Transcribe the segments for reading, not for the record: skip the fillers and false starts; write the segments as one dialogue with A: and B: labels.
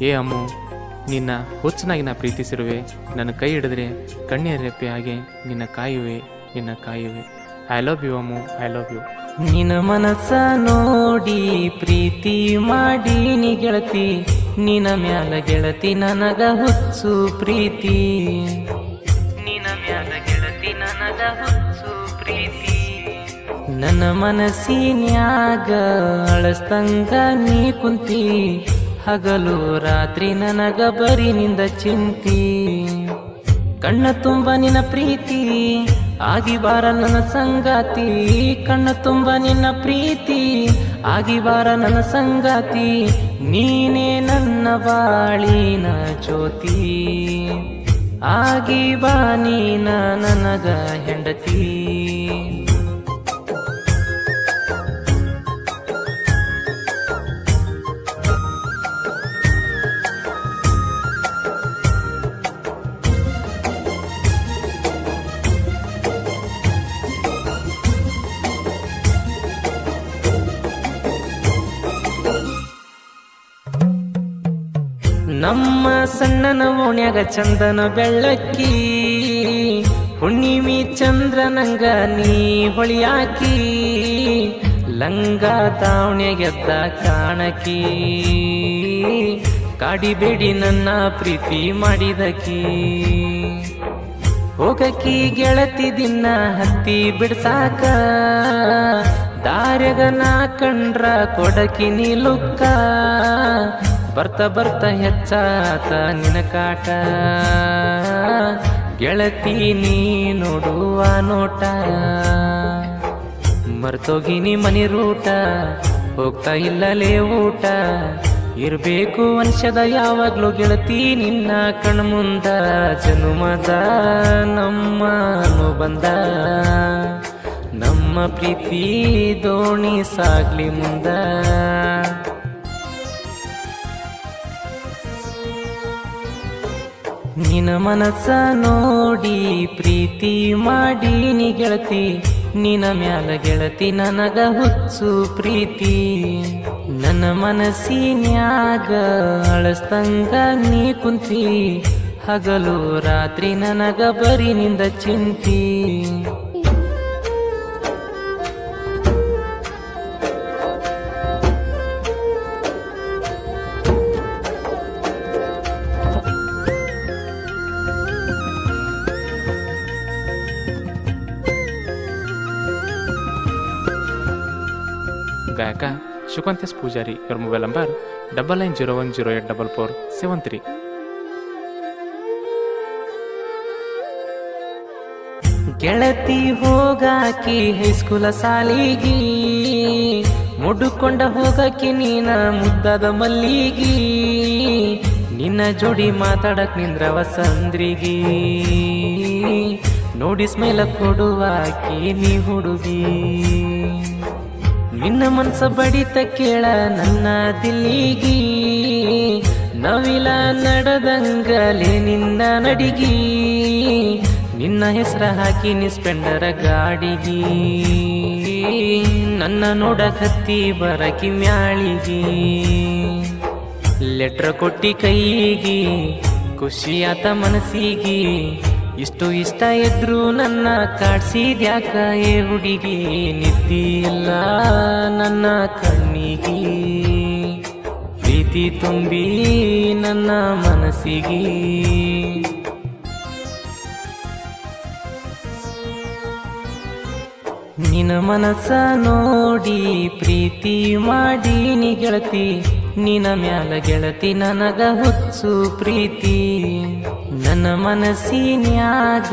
A: ಏ ಅಮ್ಮು, ನಿನ್ನ ಹುಚ್ಚನಾಗಿ ನಾ ಪ್ರೀತಿಸಿರುವೆ. ನನ್ನ ಕೈ ಹಿಡಿದ್ರೆ ಕಣ್ಣೀರ ರೆಪ್ಪೆ ಹಾಗೆ ನಿನ್ನ ಕಾಯುವೆ, ನಿನ್ನ ಕಾಯುವೆ. I love you Ammu, I love you.
B: ನಿನ್ನ ಮನಸ್ಸ ನೋಡಿ ಪ್ರೀತಿ ಮಾಡಿ ನೀ ಗೆಳತಿ, ನಿನ್ನ ಮ್ಯಾಲ ಗೆಳತಿ ನನಗ ಹುಚ್ಚು ಪ್ರೀತಿ, ನಿನ್ನ ಮ್ಯಾಲ ಗೆಳತಿ ನನಗ ಹುಚ್ಚು ಪ್ರೀತಿ. ನನ್ನ ಮನಸ್ಸಿನ್ಯಾಗ ಅಳಸ್ತಂಗ ನೀ ಕುಂತಿ, ಹಗಲು ರಾತ್ರಿ ನನಗ ಬರೀ ನಿಂದ ಚಿಂತಿ. ಕಣ್ಣ ತುಂಬ ನಿನ್ನ ಪ್ರೀತಿ ಆಗಿ ಬಾರ ನನ್ನ ಸಂಗಾತಿ, ಕಣ್ಣ ತುಂಬ ನಿನ್ನ ಪ್ರೀತಿ ಆಗಿ ಬಾರ ನನ್ನ ಸಂಗಾತಿ. ನೀನೇ ನನ್ನ ಬಾಳಿನ ಜ್ಯೋತಿ, ಆಗಿ ಬಾ ನೀನ ನನಗ ಹೆಂಡತಿ. ನಮ್ಮ ಸಣ್ಣನ ಓಣ್ಯಾಗ ಚಂದನ ಬೆಳ್ಳಕ್ಕಿ, ಹುಣ್ಣಿಮಿ ಚಂದ್ರನಂಗ ನೀ ಹೊಳಿಯಾಕಿ, ಲಂಗ ದಾವಣೆಗೆದ್ದ ಕಾಣಕಿ, ಕಾಡಿಬೇಡಿ ನನ್ನ ಪ್ರೀತಿ ಮಾಡಿದಕಿ. ಹೋಗಕಿ ಗೆಳತಿ ದಿನ ಹತ್ತಿ ಬಿಡ್ಸಾಕ, ದಾರ್ಯಾಗ ನಾ ಕಂಡ್ರ ಕೊಡಕಿ ನಿಲುಕ್ಕ, ಬರ್ತ ಬರ್ತ ಹೆಚ್ಚಾತ ನಿನ ಕಾಟ, ಗೆಳತಿ ನೀ ನೋಡುವ ನೋಟ. ಮರ್ತೋಗಿನಿ ಮನಿ ರೂಟ, ಹೋಗ್ತಾ ಇಲ್ಲಲೇ ಊಟ, ಇರ್ಬೇಕು ವಂಶದ ಯಾವಾಗ್ಲೂ ಗೆಳತಿ ನಿನ್ನ ಕಣ್ಮುಂದ. ಜನುಮದ ನಮ್ಮ ಬಂದ, ನಮ್ಮ ಪ್ರೀತಿ ದೋಣಿ ಸಾಗ್ಲಿ ಮುಂದ. ನಿನ್ನ ಮನಸ್ಸ ನೋಡಿ ಪ್ರೀತಿ ಮಾಡಿ ನೀ ಗೆಳತಿ, ನಿನ್ನ ಮ್ಯಾಲ ಗೆಳತಿ ನನಗ ಹುಚ್ಚು ಪ್ರೀತಿ. ನನ್ನ ಮನಸ್ಸಿನ್ಯಾಗ ಅಳಸ್ತಂಗ ನೀ ಕುಂತಿ, ಹಗಲು ರಾತ್ರಿ ನನಗ ಬರೀ ನಿಂದ ಚಿಂತಿ.
A: ಗಾಯಕ ಶುಕಂತೇಶ್ ಪೂಜಾರಿ. ಇವರ ಮೊಬೈಲ್ ನಂಬರ್ 9901084473.
B: ಗೆಳತಿ ಹೋಗಾಕಿ ಹೈಸ್ಕೂಲ ಸಾಲಿಗಿ, ಮುಡ್ಕೊಂಡ ಹೋಗಾಕಿ ನೀನ ಮುದ್ದಾದ ಮಲ್ಲಿಗಿ, ನಿನ್ನ ಜೋಡಿ ಮಾತಾಡಕ್ ನಿಂದ್ರವ ಸಂದ್ರಿಗಿ, ನೋಡಿ ಸ್ಮೈಲ ಕೊಡುವಾಕಿ ನೀ ಹುಡುಗಿ. ನಿನ್ನ ಮನ್ಸ ಬಡಿತ ಕೇಳ ನನ್ನ ದಿಲ್ಲಿಗಿ, ನವಿಲ ನಡೆದಂಗಲೇ ನಿನ್ನ ನಡಿಗಿ, ನಿನ್ನ ಹೆಸರ ಹಾಕಿ ಸ್ಪೆಂಡರ ಗಾಡಿಗಿ, ನನ್ನ ನೋಡಕತ್ತಿ ಬರಕಿ ಮ್ಯಾಳಿಗಿ. ಲೆಟ್ರ್ ಕೊಟ್ಟಿ ಕೈಗಿ ಖುಷಿಯಾತ ಮನಸ್ಸಿಗಿ, ಇಷ್ಟು ಇಷ್ಟ ಇದ್ರು ನನ್ನ ಕಾಡ್ಸಿದ್ಯಾಕ ಏ ಹುಡುಗಿ. ನಿದ್ದಿ ಇಲ್ಲ ನನ್ನ ಕಣ್ಣಿಗಿ, ಪ್ರೀತಿ ತುಂಬಿ ನನ್ನ ಮನಸ್ಸಿಗಿ. ನಿನ್ನ ಮನಸ್ಸ ನೋಡಿ ಪ್ರೀತಿ ಮಾಡಿ ನೀ ಗೆಳತಿ, ನಿನ್ನ ಮ್ಯಾಲ ಗೆಳತಿ ನನಗ ಹುಚ್ಚು ಪ್ರೀತಿ. ನನ್ನ ಮನಸ್ಸಿನ್ಯಾಗ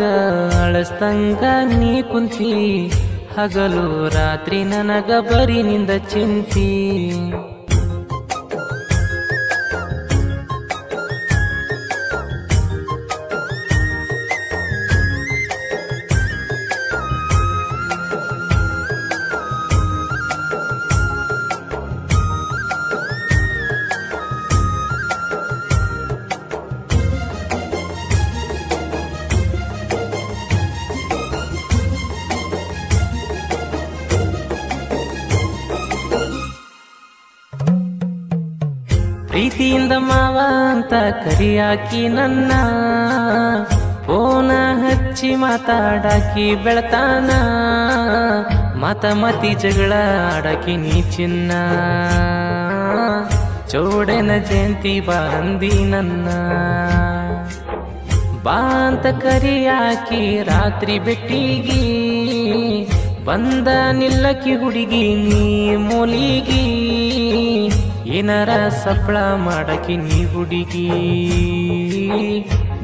B: ಅಳಸ್ತಂಗ ನೀ ಕುಂತಿ, ಹಗಲು ರಾತ್ರಿ ನನಗ ಬರೀ ನಿಂದ ಚಿಂತಿ. ಪ್ರೀತಿಯಿಂದ ಮಾವ ಅಂತ ಕರಿಯಾಕಿ ನನ್ನ ಫೋನ ಹಚ್ಚಿ ಮಾತಾಡಾಕಿ ಬೆಳತಾನ ಮತಿ ಜಗಳ ಆಡಾಕಿ ನೀ ಚಿನ್ನ ಚೌಡನ ಜಯಂತಿ ಬಾಂದಿ ನನ್ನ ಬಾ ಅಂತ ಕರಿಯಾಕಿ ರಾತ್ರಿ ಬೆಟ್ಟಿಗಿ ಬಂದ ನಿಲ್ಲಕಿ ಹುಡುಗಿ ನೀ ಮೂಲಿಗಿ ಏನಾರ ಸಪ್ಪಳ ಮಾಡಕಿ ನೀ ಹುಡುಗಿ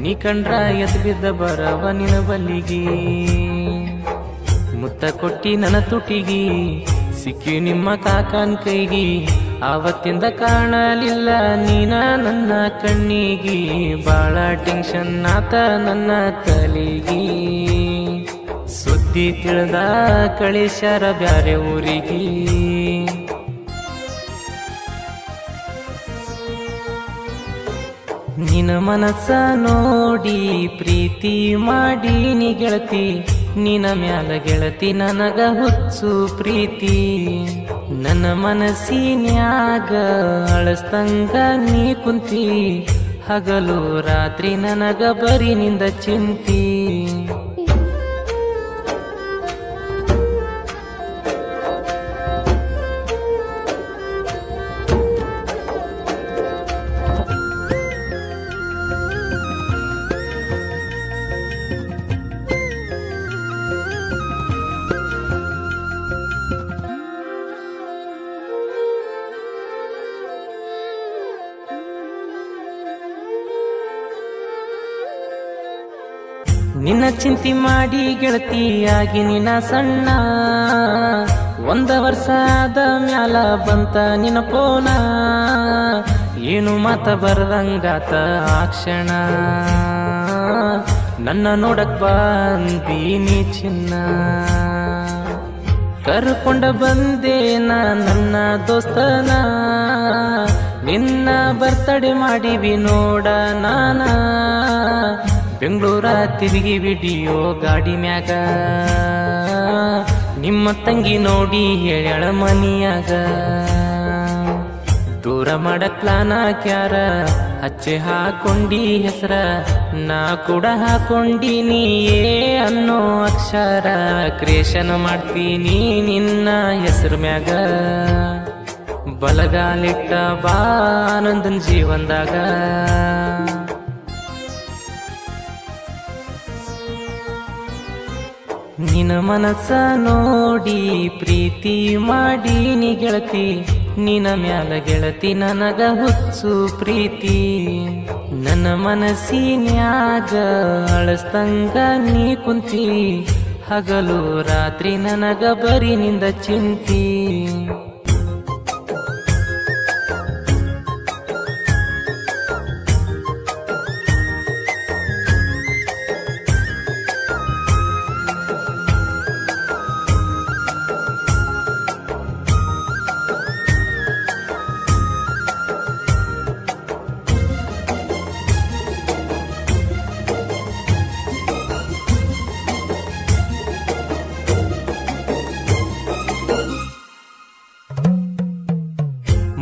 B: ನೀ ಕಂಡ್ರ ಎದ್ ಬಿದ್ದ ಬರವ ನಿನ ಬಲ್ಲಿಗಿ ಮುತ್ತ ಕೊಟ್ಟಿ ನನ್ನ ತುಟಿಗಿ ಸಿಕ್ಕಿ ನಿಮ್ಮ ಕಾಕನ್ ಕೈಗಿ ಆವತ್ತಿಂದ ಕಾಣಲಿಲ್ಲ ನೀನ ನನ್ನ ಕಣ್ಣಿಗಿ ಬಾಳ ಟೆನ್ಷನ್ ಆತ ನನ್ನ ತಲೆಗಿ ಸುದ್ದಿ ತಿಳಿದ ಕಳಿಸ್ಯಾರ ಬ್ಯಾರೆ ಊರಿಗಿ ನಿನ್ನ ಮನಸ್ಸ ನೋಡಿ ಪ್ರೀತಿ ಮಾಡಿ ನೀ ಗೆಳತಿ ನಿನ್ನ ಮ್ಯಾಲ ಗೆಳತಿ ನನಗ ಹುಚ್ಚು ಪ್ರೀತಿ ನನ್ನ ಮನಸ್ಸಿನ್ಯಾಗ ಅಳಸ್ತಂಗ ನೀ ಕುಂತಿ ಹಗಲು ರಾತ್ರಿ ನನಗ ಬರೀ ನಿಂದ ಚಿಂತಿ ನಿನ್ನ ಚಿಂತಿ ಮಾಡಿ ಗೆಳತಿಯಾಗಿ ನಿನ್ನ ಸಣ್ಣ ಒಂದ ವರ್ಷ ಆದ ಮ್ಯಾಲ ಬಂತ ನಿನ್ನ ಪೋನ ಏನು ಮಾತ ಬರ್ದಂಗಾತ ಆ ಕ್ಷಣ ನನ್ನ ನೋಡಕ್ ಬಂದೀನಿ ಚಿನ್ನ ಕರ್ಕೊಂಡ ಬಂದೆ ನನ್ನ ದೋಸ್ತನ ನಿನ್ನ ಬರ್ತಡೆ ಮಾಡಿವಿ ನೋಡ ನಾನ ಬೆಂಗಳೂರ ತಿರುಗಿ ವಿಡಿಯೋ ಗಾಡಿ ಮ್ಯಾಗ ನಿಮ್ಮ ತಂಗಿ ನೋಡಿ ಹೇಳ್ಯಾಳ ಮನಿಯಾಗ ದೂರ ಮಾಡಕ್ ಪ್ಲಾನ್ ಹಾಕ್ಯಾರ ಹಚ್ಚೆ ಹಾಕೊಂಡಿ ಹೆಸರ ನಾ ಕೂಡ ಹಾಕೊಂಡೀನಿ ಅನ್ನೋ ಅಕ್ಷರ ಕ್ರಿಯೇಷನ್ ಮಾಡ್ತೀನಿ ನಿನ್ನ ಹೆಸರು ಮ್ಯಾಗ ಬಲಗಾಲಿಟ್ಟ ಬಾ ಆನಂದನ್ ಜೀವನದಾಗ ನಿನ್ನ ಮನಸ್ಸ ನೋಡಿ ಪ್ರೀತಿ ಮಾಡಿ ನೀ ಗೆಳತಿ ನಿನ್ನ ಮ್ಯಾಲ ಗೆಳತಿ ನನಗ ಹುಚ್ಚು ಪ್ರೀತಿ ನನ್ನ ಮನಸ್ಸಿನ್ಯಾಗ ಅಳಸ್ತಂಗ ನೀ ಕುಂತಿ ಹಗಲು ರಾತ್ರಿ ನನಗ ಬರೀ ನಿಂದ ಚಿಂತಿ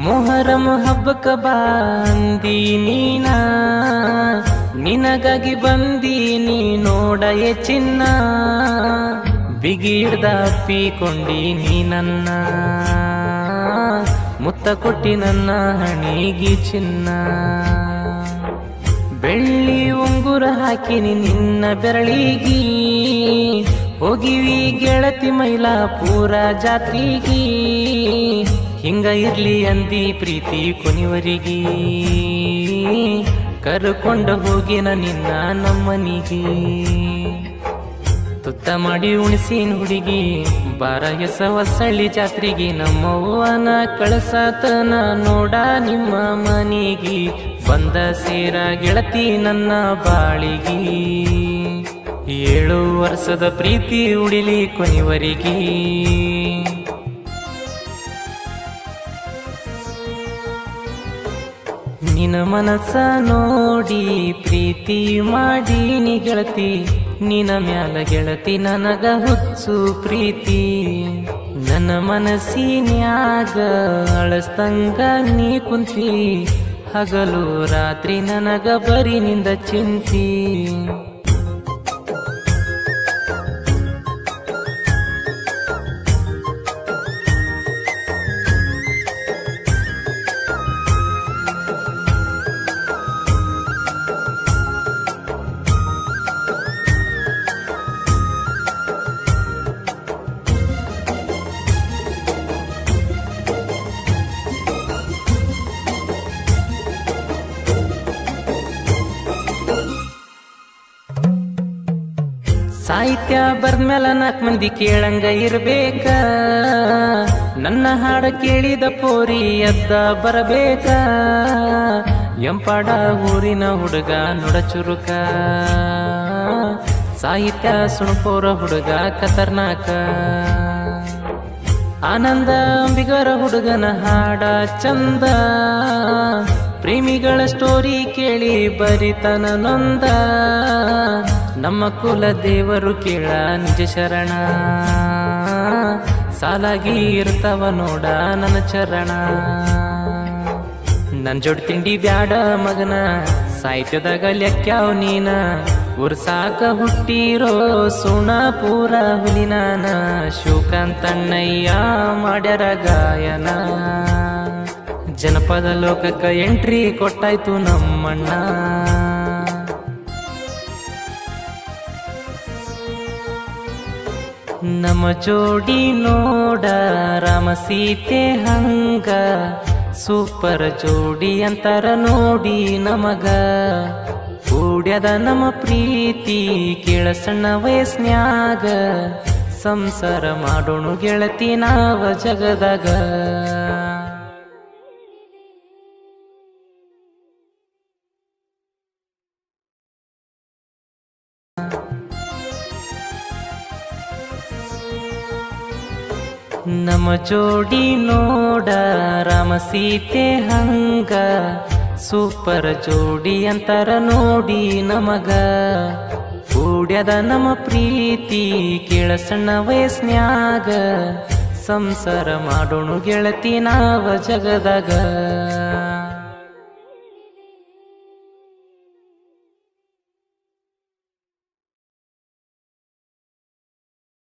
B: ಮೊಹರಂ ಹಬ್ಬಕ್ಕ ಬಂದಿ ನೀನ ನಿನಗಾಗಿ ಬಂದೀನಿ ನೋಡ ಚಿನ್ನ ಬಿಗಿ ಹಿಡ್ದ ಅಪ್ಪಿಕೊಂಡಿ ನೀ ನನ್ನ ಮುತ್ತ ಕೊಟ್ಟಿ ನನ್ನ ಹಣಿಗಿ ಚಿನ್ನ ಬೆಳ್ಳಿ ಉಂಗುರ ಹಾಕಿನಿ ನಿನ್ನ ಬೆರಳಿಗಿ ಹೋಗಿವಿ ಗೆಳತಿ ಮೈಲಾಪುರ ಜಾತ್ರಿಗಿ ಹಿಂಗ ಇರ್ಲಿ ಅಂದಿ ಪ್ರೀತಿ ಕೊನಿವರಿಗಿ ಕರ್ಕೊಂಡು ಹೋಗಿನ ನಿನ್ನ ನಮ್ಮನಿಗಿ ತುತ್ತ ಮಾಡಿ ಉಣಿಸಿನ ಹುಡುಗಿ ಬಾರ ಹೆಸವ ಸಳ್ಳಿ ಜಾತ್ರೆಗೆ ನಮ್ಮವ್ವನ ಕಳಸತನ ನೋಡ ನಿಮ್ಮ ಮನಿಗಿ ಬಂದ ಸೇರ ಗೆಳತಿ ನನ್ನ ಬಾಳಿಗಿ 7 ವರ್ಷದ ಪ್ರೀತಿ ಉಡಿಲಿ ಕೊನಿವರಿಗಿ ನಿನ್ನ ಮನಸ್ಸ ನೋಡಿ ಪ್ರೀತಿ ಮಾಡಿ ನೀ ಗೆಳತಿ ನಿನ್ನ ಮ್ಯಾಲ ಗೆಳತಿ ನನಗ ಹುಚ್ಚು ಪ್ರೀತಿ ನನ್ನ ಮನಸ್ಸಿನ್ಯಾಗ ಅಳಸ್ತಂಗ ನೀ ಕುಂತಿ ಹಗಲು ರಾತ್ರಿ ನನಗ ಬರೀ ನಿಂದ ಚಿಂತಿ. ಸಾಹಿತ್ಯ ಬರ್ದ್ಮೇಲೆ 4 ಮಂದಿ ಕೇಳಂಗ ಇರ್ಬೇಕ. ನನ್ನ ಹಾಡ ಕೇಳಿದ ಪೋರಿ ಎದ್ದ ಬರಬೇಕ. ಎಂಪಾಡ ಊರಿನ ಹುಡುಗ ನುಡ ಚುರುಕ, ಸಾಹಿತ್ಯ ಸುಣಪೋರ ಹುಡುಗ ಖತರ್ನಾಕ. ಆನಂದ ಅಂಬಿಗರ ಹುಡುಗನ ಹಾಡ ಚಂದ, ಪ್ರೇಮಿಗಳ ಸ್ಟೋರಿ ಕೇಳಿ ಬರಿತನ ನೊಂದ. ನಮ್ಮ ಕುಲ ದೇವರು ಕೇಳ ನಿಜ ಶರಣ, ಸಾಲಾಗಿ ಇರ್ತಾವ ನೋಡ ನನ್ನ ಚರಣ. ನನ್ ಜೋಡ್ ತಿಂಡಿ ಬ್ಯಾಡ ಮಗನ, ಸಾಹಿತ್ಯದಾಗ ಲೆಕ್ಕ್ಯಾವ್ ನೀನ. ಉರ್ಸಾಕ ಹುಟ್ಟಿರೋ ಸುಣ ಪೂರ ಹುಲಿನಾನ. ಶಿವಕಾಂತಣ್ಣಯ್ಯ ಮಾಡ್ಯಾರ ಗಾಯನ, ಜನಪದ ಲೋಕಕ್ಕ ಎಂಟ್ರಿ ಕೊಟ್ಟಾಯ್ತು ನಮ್ಮಣ್ಣ. ನಮ್ಮ ಜೋಡಿ ನೋಡ ರಾಮ ಸೀತೆ ಹಂಗ, ಸೂಪರ್ ಜೋಡಿ ಅಂತಾರ ನೋಡಿ ನಮಗ. ಕೂಡ್ಯದ ನಮ್ಮ ಪ್ರೀತಿ ಕೇಳ ಸಣ್ಣ ವಯಸ್ನ್ಯಾಗ, ಸಂಸಾರ ಮಾಡೋಣ ಗೆಳತಿ ನಾವ ಜಗದಾಗ. ನಮ್ಮ ಜೋಡಿ ನೋಡ ರಾಮ ಸೀತೆ ಹಂಗ, ಸೂಪರ್ ಜೋಡಿ ಅಂತಾರ ನೋಡಿ ನಮಗ. ಕೂಡ್ಯದ ನಮ್ಮ ಪ್ರೀತಿ ಕೇಳ ಸಣ್ಣ ವಯಸ್ನ್ಯಾಗ, ಸಂಸಾರ ಮಾಡೋಣ ಗೆಳತಿ ನಾವ ಜಗದಾಗ.